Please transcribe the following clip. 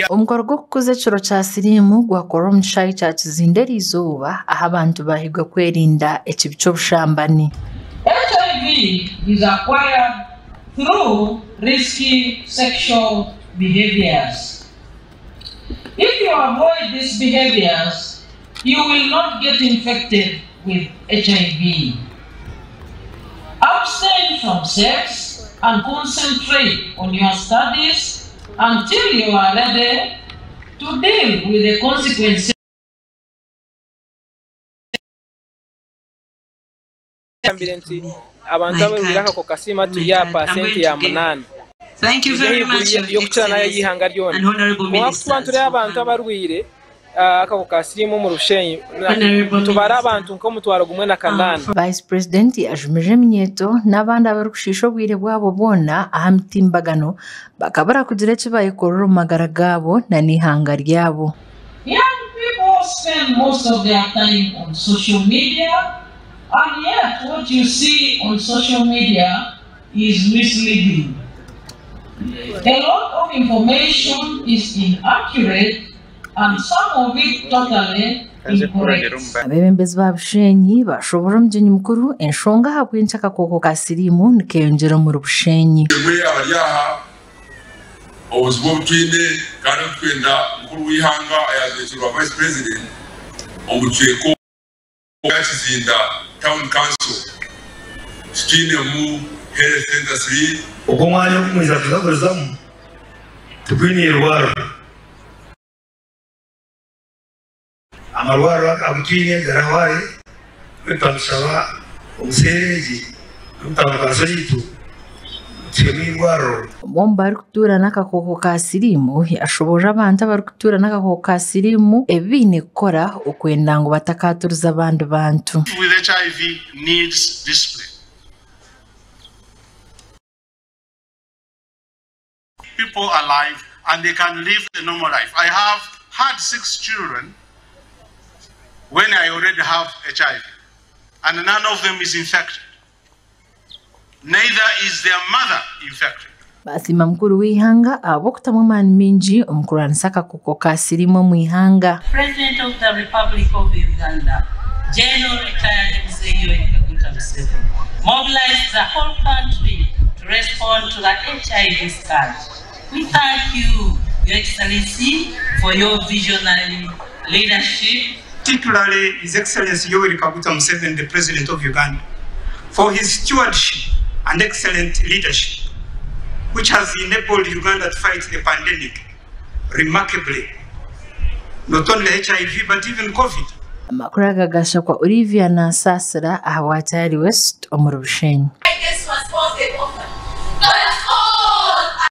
Omukoro gw'okukuza ekiro kya siriimu gwakorwa omu kishaayi kya Kizinderi Izooba aho abantu bahigwa kwerinda ekibi ky'obushambani. HIV is acquired through risky sexual behaviors. If you avoid these behaviors, you will not get infected with HIV. Abstain from sex and concentrate on your studies until you are ready to deal with the consequences. Thank you very much, Excellency and Honorable Ministers. Vice President ajumije Minyeto n'abandi abarukushisha obwire bwabo bona aha mitimbagano bakabara kugira eki bayikorera omu magara gabo na n'ihanga ryabo. Young people spend most of their time on social media, and yet what you see on social media is misleading. A lot of information is inaccurate and some of it totally incorrect. Abebembezi ba Bushenyi bashobora omugyenyi mukuru enshonga habw'enki akakooko ka siriimu nikeyongyera omu Bushenyi. Obuzibu obutwine kandi twenda mukuru w'ihanga ayazeekirwa Vice President omu kiiko ya Kizinda Town Council kitwinemu Health Center 3 ogwo mwanya okumwiza tuzagurizamu tukwine irwaro amarwaro agutwine garahwaye twamusaba omusereji n'omutamukanso yitu Omuntu barikutuura n'akakooko ka siriimu yashoboje abantu abarikutuura n'akakooko ka siriimu ebiine kukora okwenda ngu batakaturiza abandi bantu. With HIV needs discipline. People are alive and they can live a normal life. I have had 6 children when I already have HIV, and none of them is infected. Neither is their mother infected. Basima mukuru w'ihanga abokutamu amaani mingi omukulwanisa akakooko ka siriimu omu ihanga. President of the Republic of Uganda, General Retired Muzeeyo Kaguta Museveni, mobilized the whole country to respond to the HIV scourge. We thank you, Your Excellency, for your visionary leadership. Particularly His Excellency Yoweri Kaguta Museveni, the President of Uganda, for his stewardship and excellent leadership, which has enabled Uganda to fight the pandemic remarkably, not only HIV but even COVID. Amakuru agagasha kwa Olivia Nansasira aha Watali West omu Bushenyi.